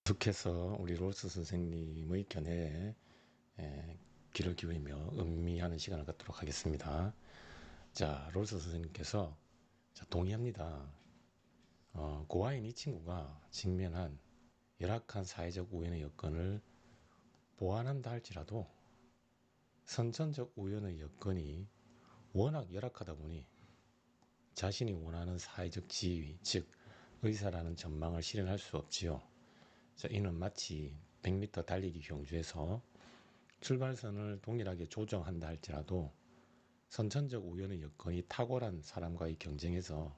계속해서 우리 롤스 선생님의 견해에 귀를 기울이며 음미하는 시간을 갖도록 하겠습니다. 자, 롤스 선생님께서 동의합니다. 고아인 이 친구가 직면한 열악한 사회적 우연의 여건을 보완한다 할지라도 선천적 우연의 여건이 워낙 열악하다 보니 자신이 원하는 사회적 지위, 즉 의사라는 전망을 실현할 수 없지요. 자, 이는 마치 100m 달리기 경주에서 출발선을 동일하게 조정한다 할지라도 선천적 우연의 여건이 탁월한 사람과의 경쟁에서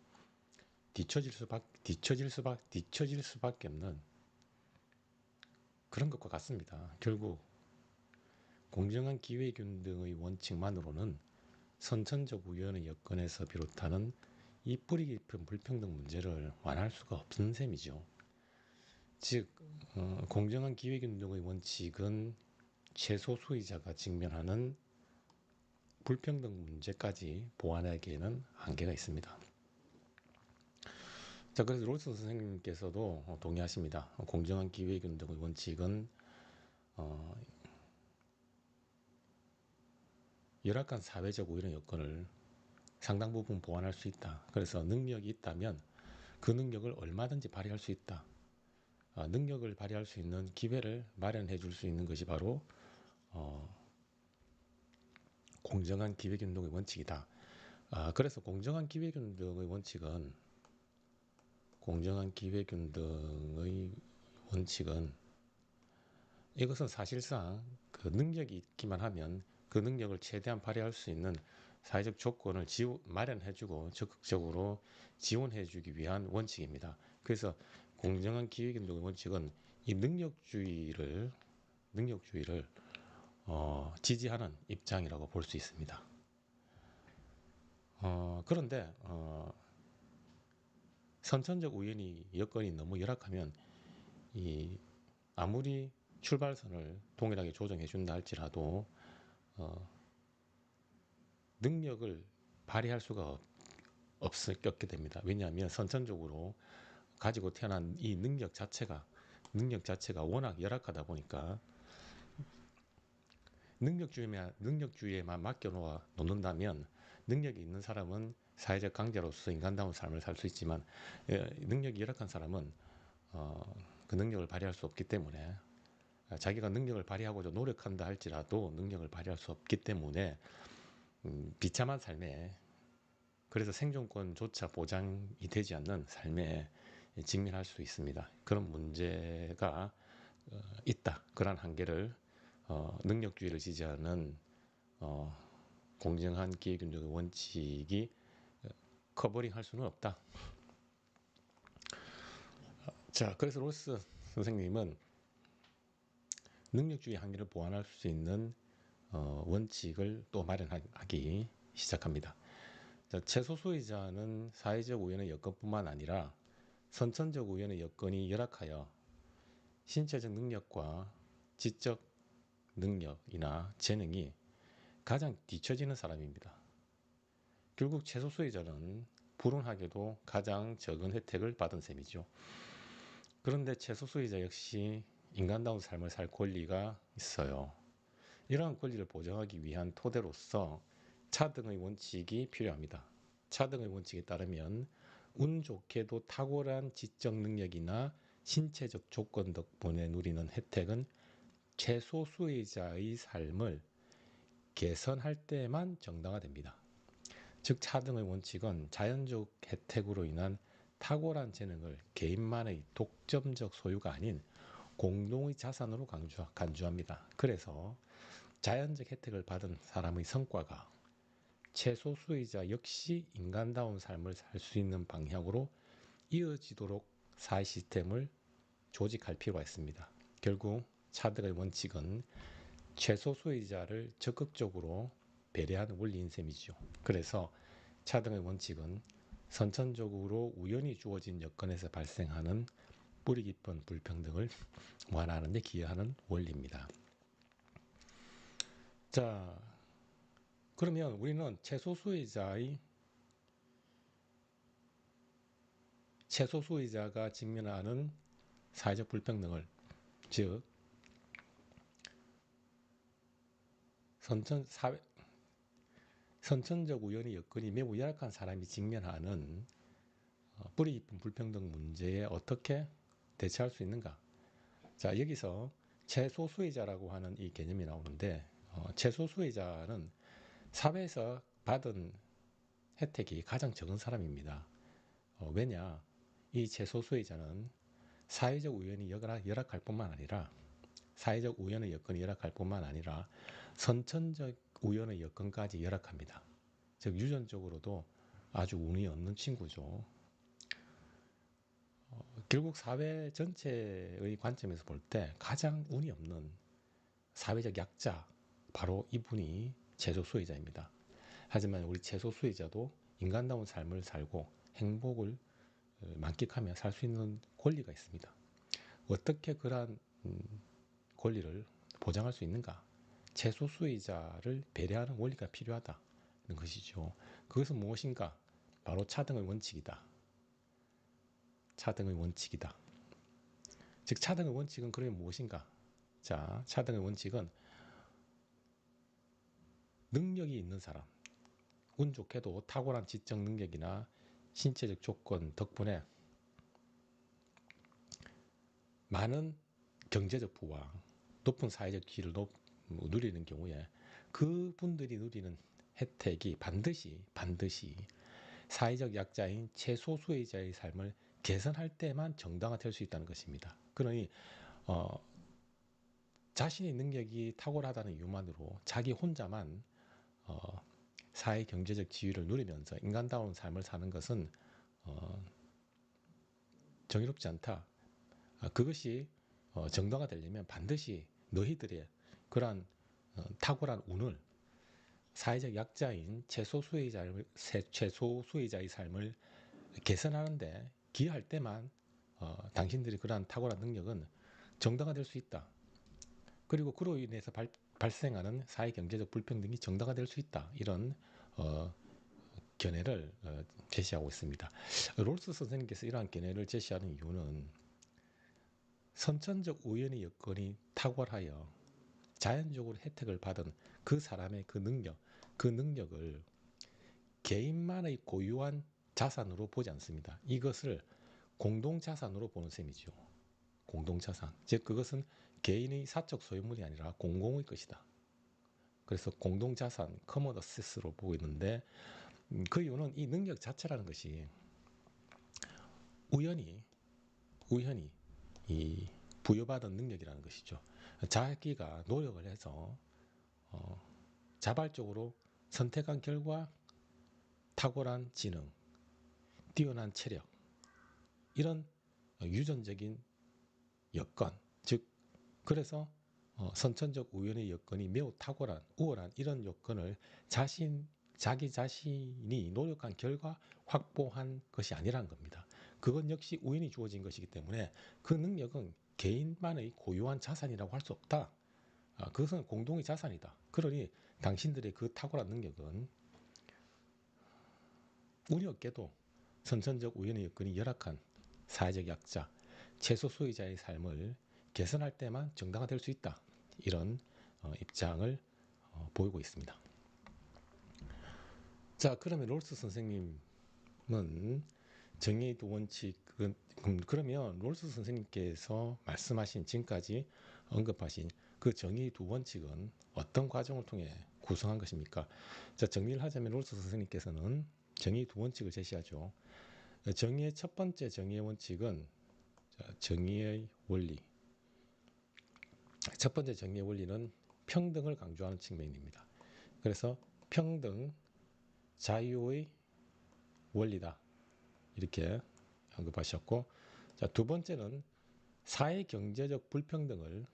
뒤처질 수밖에 없는 그런 것과 같습니다. 결국 공정한 기회균등의 원칙만으로는 선천적 우연의 여건에서 비롯하는 이 뿌리 깊은 불평등 문제를 완화할 수가 없는 셈이죠. 즉 공정한 기회균등의 원칙은 최소 수의자가 직면하는 불평등 문제까지 보완하기에는 한계가 있습니다. 자, 그래서 롤스 선생님께서도 동의하십니다. 공정한 기회균등의 원칙은 열악한 사회적 우연의 여건을 상당 부분 보완할 수 있다. 그래서 능력이 있다면 그 능력을 얼마든지 발휘할 수 있다. 능력을 발휘할 수 있는 기회를 마련해 줄 수 있는 것이 바로 공정한 기회균등의 원칙이다. 그래서 공정한 기회균등의 원칙은 이것은 사실상 그 능력이 있기만 하면 그 능력을 최대한 발휘할 수 있는 사회적 조건을 마련해주고 적극적으로 지원해주기 위한 원칙입니다. 그래서 공정한 기회균등의 원칙은 이 능력주의를 지지하는 입장이라고 볼 수 있습니다. 그런데 선천적 우연이 여건이 너무 열악하면 아무리 출발선을 동일하게 조정해 준다 할지라도 능력을 발휘할 수가 없게 됩니다. 왜냐하면 선천적으로 가지고 태어난 이 능력 자체가 워낙 열악하다 보니까 능력주의에만 맡겨놓는다면 능력이 있는 사람은 사회적 강자로서 인간다운 삶을 살 수 있지만 능력이 열악한 사람은 그 능력을 발휘할 수 없기 때문에 자기가 능력을 발휘하고자 노력한다 할지라도 능력을 발휘할 수 없기 때문에 비참한 삶에, 그래서 생존권조차 보장이 되지 않는 삶에 직면할 수 있습니다. 그런 문제가 있다. 그러한 한계를 능력주의를 지지하는 공정한 기회균등의 원칙이 커버링할 수는 없다. 자, 그래서 로스 선생님은 능력주의 한계를 보완할 수 있는 원칙을 또 마련하기 시작합니다. 자, 최소수의자는 사회적 우연의 여건뿐만 아니라 선천적 우연의 여건이 열악하여 신체적 능력과 지적 능력이나 재능이 가장 뒤처지는 사람입니다. 결국 최소수의자는 불운하게도 가장 적은 혜택을 받은 셈이죠. 그런데 최소수의자 역시 인간다운 삶을 살 권리가 있어요. 이러한 권리를 보장하기 위한 토대로서 차등의 원칙이 필요합니다. 차등의 원칙에 따르면 운 좋게도 탁월한 지적 능력이나 신체적 조건 덕분에 누리는 혜택은 최소수의자의 삶을 개선할 때만 정당화됩니다. 즉 차등의 원칙은 자연적 혜택으로 인한 탁월한 재능을 개인만의 독점적 소유가 아닌 공동의 자산으로 간주합니다. 그래서 자연적 혜택을 받은 사람의 성과가 최소수의자 역시 인간다운 삶을 살 수 있는 방향으로 이어지도록 사회 시스템을 조직할 필요가 있습니다. 결국 차등의 원칙은 최소수의자를 적극적으로 배려하는 원리인 셈이죠. 그래서 차등의 원칙은 선천적으로 우연히 주어진 여건에서 발생하는 뿌리 깊은 불평등을 완화하는 데 기여하는 원리입니다. 자, 그러면 우리는 최소수의자가 직면하는 사회적 불평등을 즉 선천적 우연의 여건이 매우 열악한 사람이 직면하는 뿌리 깊은 불평등 문제에 어떻게 대처할 수 있는가? 자, 여기서 최소수혜자라고 하는 이 개념이 나오는데 최소수혜자는 사회에서 받은 혜택이 가장 적은 사람입니다. 왜냐? 이 최소수혜자는 사회적 우연이 열악할 뿐만 아니라 사회적 우연의 여건이 열악할 뿐만 아니라 선천적 우연의 여건까지 열악합니다. 즉 유전적으로도 아주 운이 없는 친구죠. 결국 사회 전체의 관점에서 볼 때 가장 운이 없는 사회적 약자, 바로 이분이 최소수혜자입니다. 하지만 우리 최소수혜자도 인간다운 삶을 살고 행복을 만끽하며 살 수 있는 권리가 있습니다. 어떻게 그러한 권리를 보장할 수 있는가? 최소수혜자를 배려하는 원리가 필요하다는 것이죠. 그것은 무엇인가? 바로 차등의 원칙이다. 차등의 원칙이다. 즉 차등의 원칙은 그러면 무엇인가? 자, 차등의 원칙은 능력이 있는 사람, 운 좋게도 탁월한 지적 능력이나 신체적 조건 덕분에 많은 경제적 부와 높은 사회적 지위를 누리는 경우에 그분들이 누리는 혜택이 반드시 사회적 약자인 최소수혜자의 삶을 개선할 때만 정당화될 수 있다는 것입니다. 그러니 자신의 능력이 탁월하다는 이유만으로 자기 혼자만 사회 경제적 지위를 누리면서 인간다운 삶을 사는 것은 정의롭지 않다. 그것이 정당화되려면 반드시 너희들의 그러한 탁월한 운을 사회적 약자인 최소수혜자의 삶을 개선하는데 기여할 때만 당신들이 그러한 탁월한 능력은 정당화될 수 있다. 그리고 그로 인해서 발생하는 사회 경제적 불평등이 정당화될 수 있다. 이런 견해를 제시하고 있습니다. 롤스 선생님께서 이러한 견해를 제시하는 이유는 선천적 우연의 여건이 탁월하여 자연적으로 혜택을 받은 그 사람의 그 능력을 개인만의 고유한 자산으로 보지 않습니다. 이것을 공동자산으로 보는 셈이죠. 공동자산. 즉 그것은 개인의 사적 소유물이 아니라 공공의 것이다. 그래서 공동자산, 커먼 어세스로 보고 있는데 그 이유는 이 능력 자체라는 것이 우연히 이 부여받은 능력이라는 것이죠. 자기가 노력을 해서 자발적으로 선택한 결과 탁월한 지능, 뛰어난 체력, 이런 유전적인 여건, 즉 그래서 선천적 우연의 여건이 매우 탁월한, 우월한 이런 여건을 자기 자신이 노력한 결과 확보한 것이 아니라는 겁니다. 그건 역시 우연히 주어진 것이기 때문에 그 능력은 개인만의 고유한 자산이라고 할 수 없다. 그것은 공동의 자산이다. 그러니 당신들의 그 탁월한 능력은 운이 없게도 선천적 우연의 여건이 열악한 사회적 약자, 최소수혜자의 삶을 개선할 때만 정당화될 수 있다. 이런 입장을 보이고 있습니다. 자, 그러면 롤스 선생님은 정의의 두 원칙은 그러면 롤스 선생님께서 말씀하신 지금까지 언급하신 그 정의의 두 원칙은 어떤 과정을 통해 구성한 것입니까? 자, 정리를 하자면 롤스 선생님께서는 정의의 두 원칙을 제시하죠. 정의의 첫 번째 정의의 원칙은 정의의 원리. 첫 번째 정의의 원리는 평등을 강조하는 측면입니다. 그래서 평등, 자유의 원리다. 이렇게 언급하셨고, 자, 두 번째는 사회 경제적 불평등을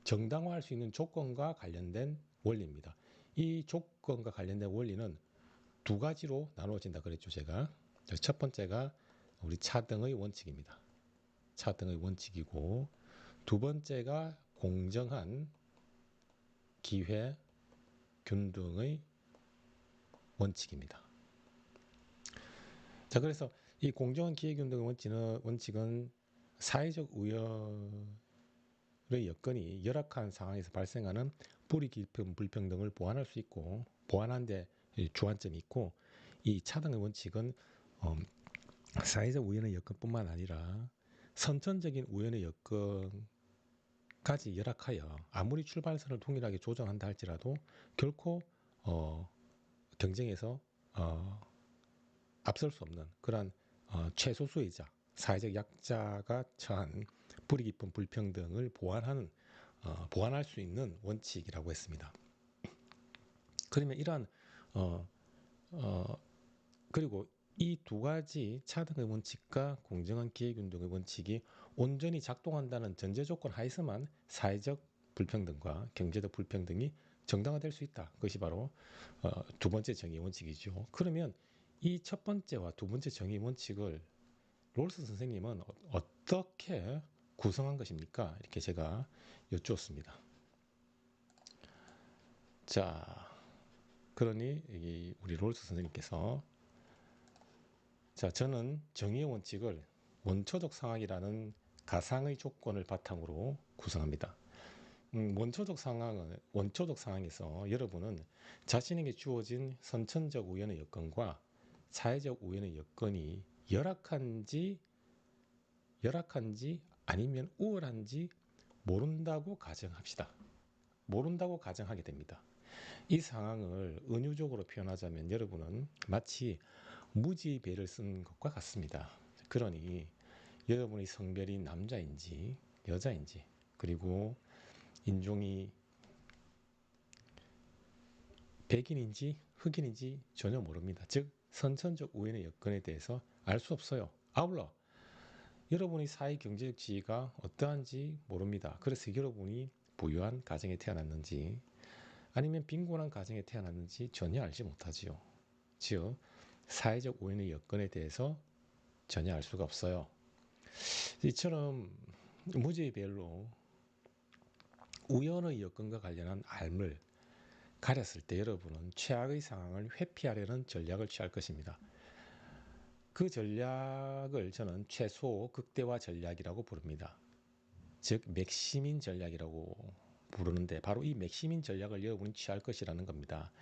정당화할 수 있는 조건과 관련된 원리입니다. 이 조건과 관련된 원리는 두 가지로 나누어진다 그랬죠, 제가. 첫 번째가 우리 차등의 원칙입니다. 차등의 원칙이고, 두 번째가 공정한 기회 균등의 원칙입니다. 자, 그래서 이 공정한 기회 균등의 원칙은 사회적 우연의 여건이 열악한 상황에서 발생하는 뿌리 깊은 불평등을 보완할 수 있고 보완하는 데 주안점이 있고 이 차등의 원칙은 어, 사회적 우연의 여건뿐만 아니라 선천적인 우연의 여건까지 열악하여 아무리 출발선을 동일하게 조정한다 할지라도 결코 경쟁에서 어, 앞설 수 없는 그러한 최소수의자 사회적 약자가 처한 뿌리 깊은 불평등을 보완할 수 있는 원칙이라고 했습니다. 그러면 이러한 어, 어, 그리고 이 두 가지 차등의 원칙과 공정한 기회균등의 원칙이 온전히 작동한다는 전제 조건 하에서만 사회적 불평등과 경제적 불평등이 정당화될 수 있다. 그것이 바로 두 번째 정의 원칙이죠. 그러면 이 첫 번째와 두 번째 정의 원칙을 롤스 선생님은 어떻게 구성한 것입니까? 이렇게 제가 여쭈었습니다. 자, 그러니 우리 롤스 선생님께서 자, 저는 정의의 원칙을 원초적 상황이라는 가상의 조건을 바탕으로 구성합니다. 원초적 상황에서 여러분은 자신에게 주어진 선천적 우연의 여건과 사회적 우연의 여건이 열악한지 아니면 우월한지 모른다고 가정합시다. 모른다고 가정하게 됩니다. 이 상황을 은유적으로 표현하자면 여러분은 마치 무지배를 쓴 것과 같습니다. 그러니 여러분의 성별이 남자인지 여자인지 그리고 인종이 백인인지 흑인인지 전혀 모릅니다. 즉 선천적 우연의 여건에 대해서 알 수 없어요. 아울러 여러분의 사회 경제적 지위가 어떠한지 모릅니다. 그래서 여러분이 부유한 가정에 태어났는지 아니면 빈곤한 가정에 태어났는지 전혀 알지 못하지요. 즉 사회적 우연의 여건에 대해서 전혀 알 수가 없어요. 이처럼 무지별로 우연의 여건과 관련한 알을 가렸을 때 여러분은 최악의 상황을 회피하려는 전략을 취할 것입니다. 그 전략을 저는 최소 극대화 전략이라고 부릅니다. 즉 맥시민 전략이라고 부르는데 바로 이 맥시민 전략을 여러분이 취할 것이라는 겁니다.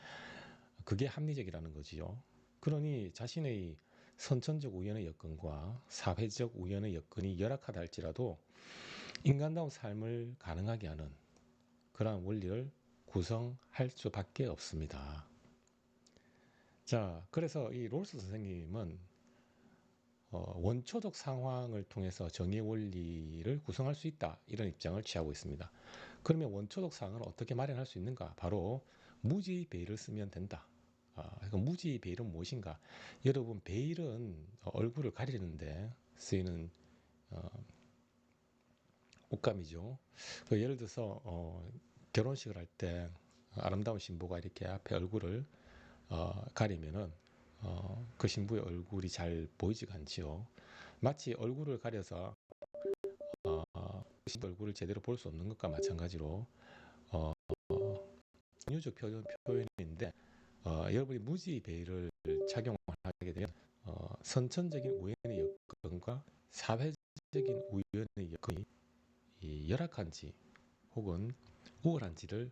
그게 합리적이라는 거지요. 그러니 자신의 선천적 우연의 여건과 사회적 우연의 여건이 열악하다 할지라도 인간다운 삶을 가능하게 하는 그러한 원리를 구성할 수밖에 없습니다. 자, 그래서 이 롤스 선생님은 원초적 상황을 통해서 정의 원리를 구성할 수 있다 이런 입장을 취하고 있습니다. 그러면 원초적 상황을 어떻게 마련할 수 있는가? 바로 무지 베일을 쓰면 된다. 그러니까 무지 베일은 무엇인가? 여러분 베일은 얼굴을 가리는데 쓰이는 옷감이죠. 예를 들어서 결혼식을 할 때 아름다운 신부가 이렇게 앞에 얼굴을 가리면은 그 신부의 얼굴이 잘 보이지가 않지요. 마치 얼굴을 가려서 신부 얼굴을 제대로 볼 수 없는 것과 마찬가지로 어, 은유적 표현인데 여러분이 무지 베일을 착용하게 되면 선천적인 우연의 여건과 사회적인 우연의 여건이 열악한지 혹은 우월한지를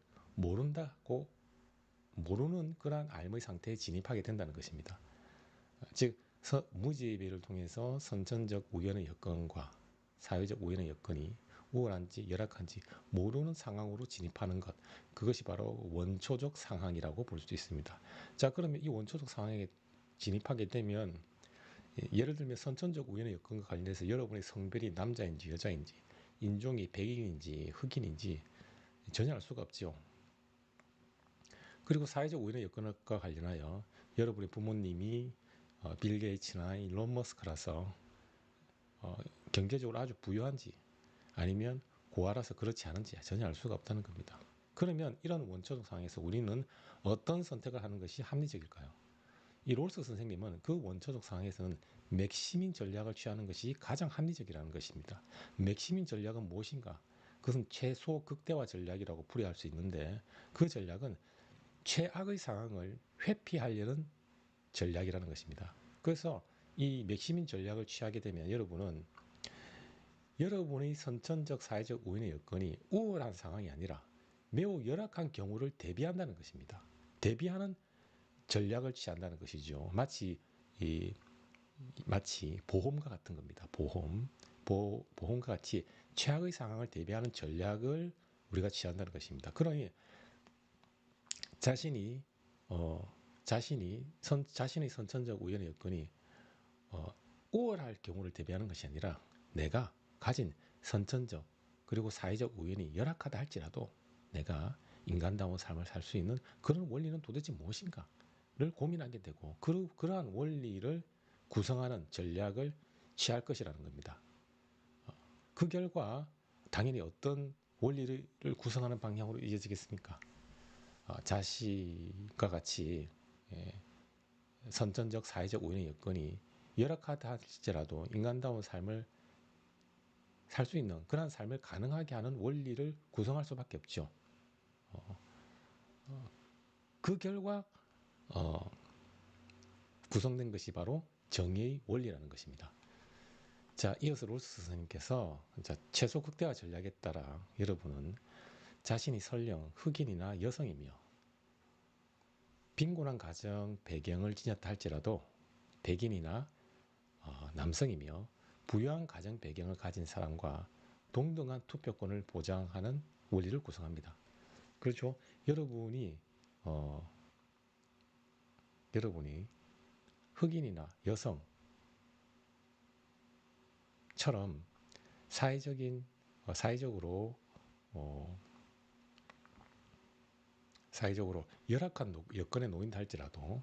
모르는 그러한 알의 상태에 진입하게 된다는 것입니다. 즉 무지배를 통해서 선천적 우연의 여건과 사회적 우연의 여건이 우월한지 열악한지 모르는 상황으로 진입하는 것, 그것이 바로 원초적 상황이라고 볼 수 있습니다. 자, 그러면 이 원초적 상황에 진입하게 되면 예를 들면 선천적 우연의 여건과 관련해서 여러분의 성별이 남자인지 여자인지 인종이 백인인지 흑인인지 전혀 알 수가 없죠. 그리고 사회적 우연의 여건과 관련하여 여러분의 부모님이 빌 게이츠나 일론 머스크라서 경제적으로 아주 부유한지 아니면 고아라서 그렇지 않은지 전혀 알 수가 없다는 겁니다. 그러면 이런 원초적 상황에서 우리는 어떤 선택을 하는 것이 합리적일까요? 이 롤스 선생님은 그 원초적 상황에서는 맥시민 전략을 취하는 것이 가장 합리적이라는 것입니다. 맥시민 전략은 무엇인가? 그것은 최소 극대화 전략이라고 풀이할 수 있는데 그 전략은 최악의 상황을 회피하려는 전략이라는 것입니다. 그래서 이 맥시민 전략을 취하게 되면 여러분은 여러분의 선천적 사회적 우연의 여건이 우월한 상황이 아니라 매우 열악한 경우를 대비한다는 것입니다. 대비하는 전략을 취한다는 것이죠. 마치 보험과 같은 겁니다. 보험과 같이 최악의 상황을 대비하는 전략을 우리가 취한다는 것입니다. 그러니 자신의 선천적 우연의 여건이 우월할 경우를 대비하는 것이 아니라 내가 가진 선천적 그리고 사회적 우연이 열악하다 할지라도 내가 인간다운 삶을 살 수 있는 그런 원리는 도대체 무엇인가를 고민하게 되고 그러한 원리를 구성하는 전략을 취할 것이라는 겁니다. 그 결과 당연히 어떤 원리를 구성하는 방향으로 이어지겠습니까? 자신과 같이 선천적 사회적 우연의 여건이 열악하다 할지라도 인간다운 삶을 살 수 있는 그런 삶을 가능하게 하는 원리를 구성할 수밖에 없죠. 그 결과 구성된 것이 바로 정의의 원리라는 것입니다. 자, 이어서 롤스 선생님께서 최소 극대화 전략에 따라 여러분은 자신이 설령 흑인이나 여성이며 빈곤한 가정 배경을 지녔다 할지라도 백인이나 남성이며 부유한 가정 배경을 가진 사람과 동등한 투표권을 보장하는 원리를 구성합니다. 그렇죠? 여러분이 흑인이나 여성처럼 사회적으로 열악한 여건에 놓인다 할지라도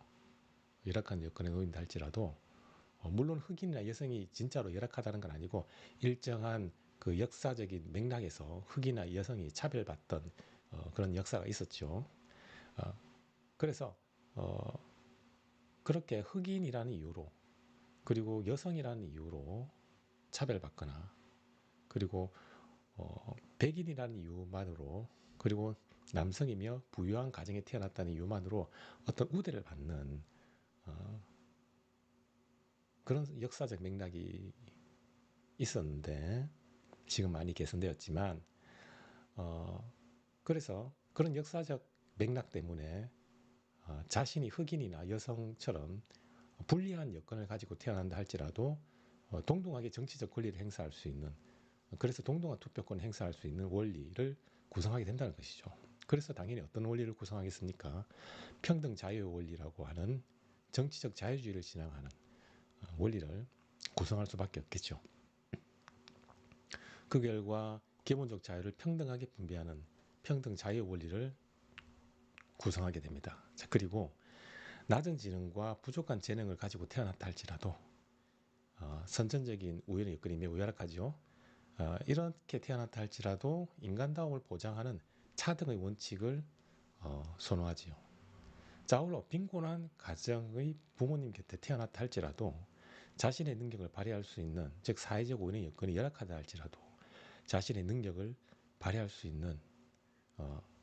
물론 흑인이나 여성이 진짜로 열악하다는 건 아니고 일정한 그 역사적인 맥락에서 흑인이나 여성이 차별받던 그런 역사가 있었죠. 그래서 그렇게 흑인이라는 이유로 그리고 여성이라는 이유로 차별받거나 그리고 백인이라는 이유만으로 그리고 남성이며 부유한 가정에 태어났다는 이유만으로 어떤 우대를 받는 그런 역사적 맥락이 있었는데 지금 많이 개선되었지만 그래서 그런 역사적 맥락 때문에 자신이 흑인이나 여성처럼 불리한 여건을 가지고 태어난다 할지라도 동등하게 정치적 권리를 행사할 수 있는 그래서 동등한 투표권을 행사할 수 있는 원리를 구성하게 된다는 것이죠. 그래서 당연히 어떤 원리를 구성하겠습니까? 평등 자유의 원리라고 하는 정치적 자유주의를 지향하는 원리를 구성할 수밖에 없겠죠. 그 결과 기본적 자유를 평등하게 분배하는 평등 자유의 원리를 구성하게 됩니다. 자, 그리고 낮은 지능과 부족한 재능을 가지고 태어났다 할지라도 선천적인 우연의 여건이 매우 열악하죠. 이렇게 태어났다 할지라도 인간다움을 보장하는 차등의 원칙을 선호하지요. 자, 아울러 빈곤한 가정의 부모님 곁에 태어났다 할지라도 자신의 능력을 발휘할 수 있는 즉 사회적 우연의 여건이 열악하다 할지라도 자신의 능력을 발휘할 수 있는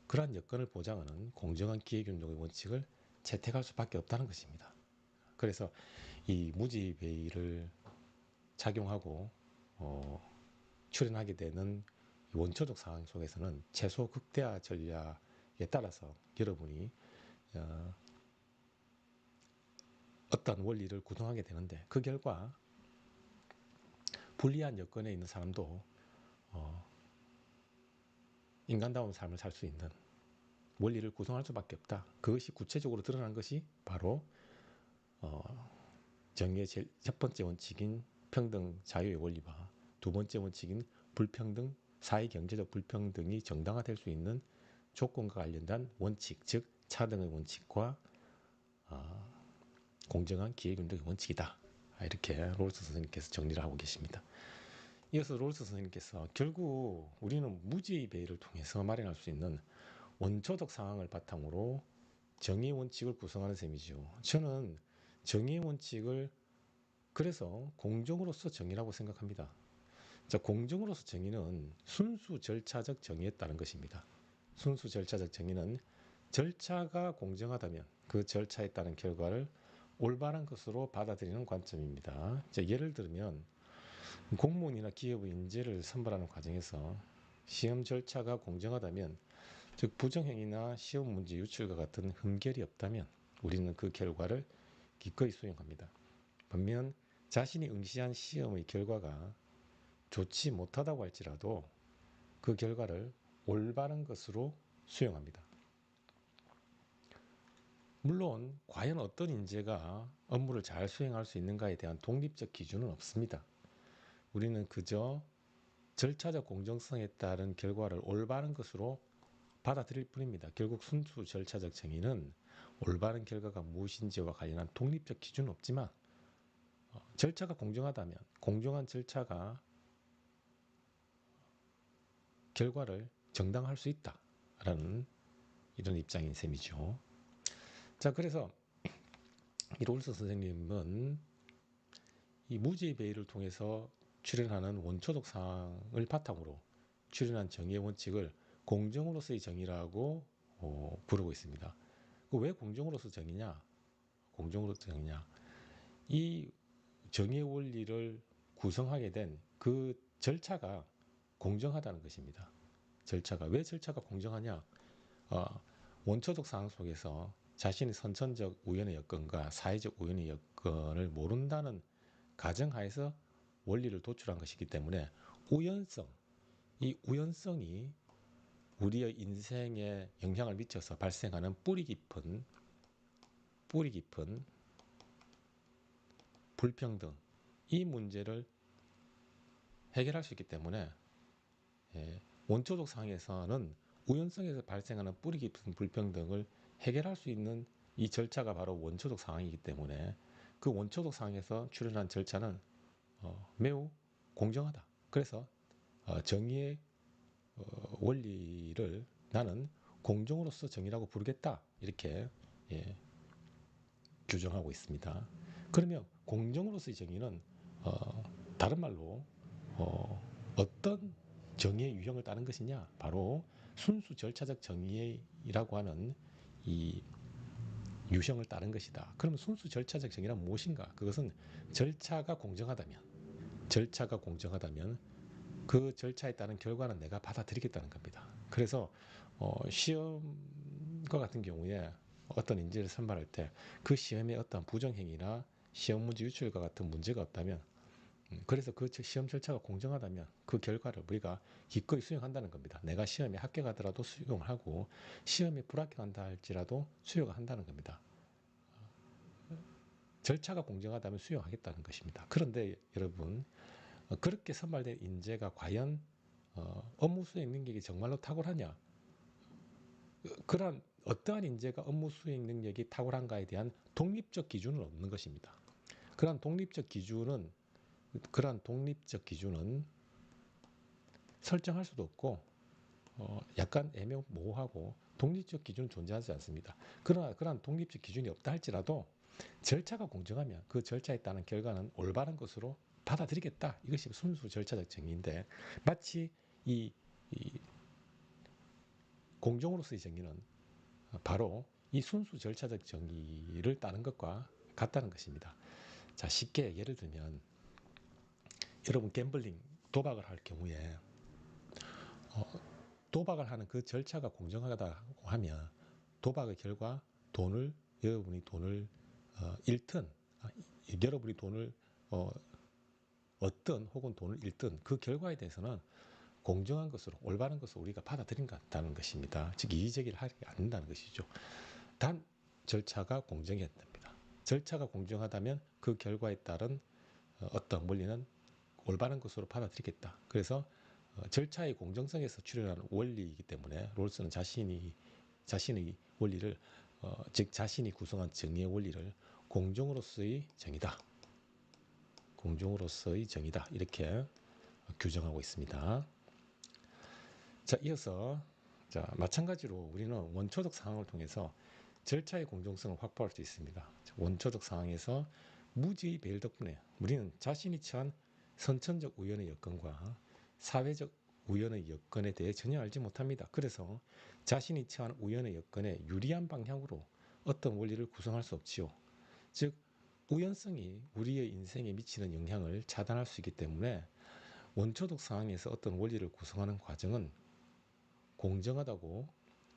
그러한 여건을 보장하는 공정한 기회균등의 원칙을 채택할 수밖에 없다는 것입니다. 그래서 이 무지배의를 작용하고 출현하게 되는 원초적 상황 속에서는 최소 극대화 전략에 따라서 여러분이 어떤 원리를 구성하게 되는데 그 결과 불리한 여건에 있는 사람도 인간다운 삶을 살 수 있는 원리를 구성할 수밖에 없다. 그것이 구체적으로 드러난 것이 바로 정의의 첫 번째 원칙인 평등 자유의 원리와 두 번째 원칙인 불평등, 사회경제적 불평등이 정당화될 수 있는 조건과 관련된 원칙, 즉 차등의 원칙과 공정한 기회균등의 원칙이다. 이렇게 롤스 선생님께서 정리를 하고 계십니다. 이어서 롤스 선생님께서 결국 우리는 무지배의를 통해서 마련할 수 있는 원초적 상황을 바탕으로 정의의 원칙을 구성하는 셈이죠. 저는 정의의 원칙을 그래서 공정으로서 정의라고 생각합니다. 자, 공정으로서 정의는 순수 절차적 정의에 따른 것입니다. 순수 절차적 정의는 절차가 공정하다면 그 절차에 따른 결과를 올바른 것으로 받아들이는 관점입니다. 자, 예를 들면 공무원이나 기업의 인재를 선발하는 과정에서 시험 절차가 공정하다면, 즉 부정행위나 시험 문제 유출과 같은 흠결이 없다면 우리는 그 결과를 기꺼이 수용합니다. 반면 자신이 응시한 시험의 결과가 좋지 못하다고 할지라도 그 결과를 올바른 것으로 수용합니다. 물론 과연 어떤 인재가 업무를 잘 수행할 수 있는가에 대한 독립적 기준은 없습니다. 우리는 그저 절차적 공정성에 따른 결과를 올바른 것으로 받아들일 뿐입니다. 결국 순수 절차적 정의는 올바른 결과가 무엇인지와 관련한 독립적 기준은 없지만, 절차가 공정하다면 공정한 절차가 결과를 정당화할 수 있다라는 이런 입장인 셈이죠. 자, 그래서 이 롤스 선생님은 이 무죄의 배의를 통해서 출현하는 원초적 사항을 바탕으로 출현한 정의의 원칙을 공정으로서의 정의라고 부르고 있습니다. 왜 공정으로서 정의냐? 공정으로서 정의냐? 이 정의의 원리를 구성하게 된 그 절차가 공정하다는 것입니다. 왜 절차가 공정하냐? 원초적 상황 속에서 자신의 선천적 우연의 여건과 사회적 우연의 여건을 모른다는 가정하에서 원리를 도출한 것이기 때문에 이 우연성이 우리의 인생에 영향을 미쳐서 발생하는 뿌리 깊은 불평등, 이 문제를 해결할 수 있기 때문에, 원초적 상황에서는 우연성에서 발생하는 뿌리 깊은 불평등을 해결할 수 있는 이 절차가 바로 원초적 상황이기 때문에 그 원초적 상황에서 출현한 절차는 매우 공정하다. 그래서 정의의 원리를 나는 공정으로서 정의라고 부르겠다, 이렇게 규정하고 있습니다. 그러면 공정으로서의 정의는 다른 말로 어떤 정의의 유형을 따른 것이냐? 바로 순수 절차적 정의라고 하는 이 유형을 따른 것이다. 그러면 순수 절차적 정의란 무엇인가? 그것은 절차가 공정하다면 그 절차에 따른 결과는 내가 받아들이겠다는 겁니다. 그래서 시험과 같은 경우에 어떤 인재를 선발할 때 그 시험에 어떤 부정행위나 시험 문제 유출과 같은 문제가 없다면, 그래서 그 시험 절차가 공정하다면 그 결과를 우리가 기꺼이 수용한다는 겁니다. 내가 시험에 합격하더라도 수용을 하고 시험에 불합격한다 할지라도 수용을 한다는 겁니다. 절차가 공정하다면 수용하겠다는 것입니다. 그런데 여러분, 그렇게 선발된 인재가 과연 업무 수행 능력이 정말로 탁월하냐? 그런 어떠한 인재가 업무 수행 능력이 탁월한가에 대한 독립적 기준은 없는 것입니다. 그러한 독립적 기준은 설정할 수도 없고 약간 애매모호하고 독립적 기준은 존재하지 않습니다. 그러나 그러한 독립적 기준이 없다 할지라도 절차가 공정하면 그 절차에 따른 결과는 올바른 것으로 받아들이겠다. 이것이 순수 절차적 정의인데, 마치 이 공정으로서의 정의는 바로 이 순수 절차적 정의를 따른 것과 같다는 것입니다. 자, 쉽게 예를 들면 여러분 갬블링, 도박을 할 경우에 도박을 하는 그 절차가 공정하다고 하면 도박의 결과 여러분이 돈을 잃든 여러분이 돈을 얻든 혹은 돈을 잃든 그 결과에 대해서는 공정한 것으로, 올바른 것으로 우리가 받아들인다는 것입니다. 즉 이의제기를 하지 않는다는 것이죠. 단 절차가 공정해야 됩니다. 절차가 공정하다면 그 결과에 따른 어떤 원리는 올바른 것으로 받아들이겠다. 그래서 절차의 공정성에서 출현하는 원리이기 때문에 롤스는 자신의 원리를 즉 자신이 구성한 정의의 원리를 공정으로서의 정의다. 이렇게 규정하고 있습니다. 자, 이어서 마찬가지로 우리는 원초적 상황을 통해서 절차의 공정성을 확보할 수 있습니다. 원초적 상황에서 무지의 배일 덕분에 우리는 자신이 처한 선천적 우연의 여건과 사회적 우연의 여건에 대해 전혀 알지 못합니다. 그래서 자신이 처한 우연의 여건에 유리한 방향으로 어떤 원리를 구성할 수 없지요. 즉 우연성이 우리의 인생에 미치는 영향을 차단할 수 있기 때문에 원초적 상황에서 어떤 원리를 구성하는 과정은 공정하다고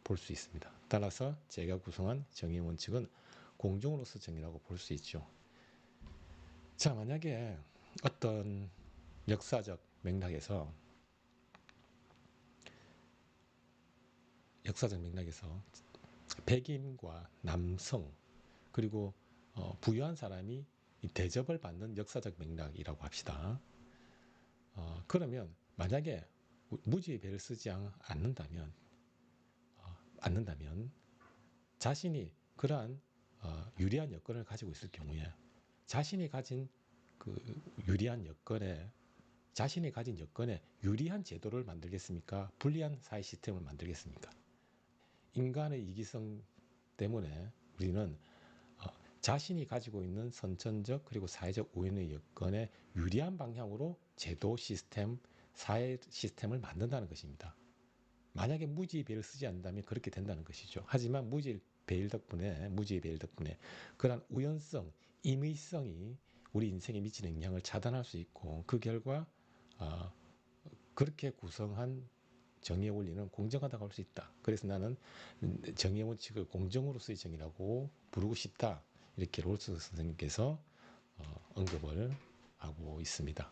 볼 수 있습니다. 따라서 제가 구성한 정의의 원칙은 공정으로서 정의라고 볼 수 있죠. 자, 만약에 어떤 역사적 맥락에서 백인과 남성 그리고 부유한 사람이 대접을 받는 역사적 맥락이라고 합시다. 그러면 만약에 무지의 배를 쓰지 않는다면 자신이 그러한 유리한 여건을 가지고 있을 경우에 자신이 가진 그 유리한 여건에 자신이 가진 여건에 유리한 제도를 만들겠습니까? 불리한 사회 시스템을 만들겠습니까? 인간의 이기성 때문에 우리는 자신이 가지고 있는 선천적 그리고 사회적 우연의 여건에 유리한 방향으로 제도 시스템, 사회 시스템을 만든다는 것입니다. 만약에 무지의 배를 쓰지 않는다면 그렇게 된다는 것이죠. 하지만 무지의 배일 덕분에 그러한 우연성, 임의성이 우리 인생에 미치는 영향을 차단할 수 있고 그 결과 그렇게 구성한 정의의 원리는 공정하다고 할 수 있다. 그래서 나는 정의의 원칙을 공정으로서의 정의라고 부르고 싶다. 이렇게 롤스 선생님께서 언급을 하고 있습니다.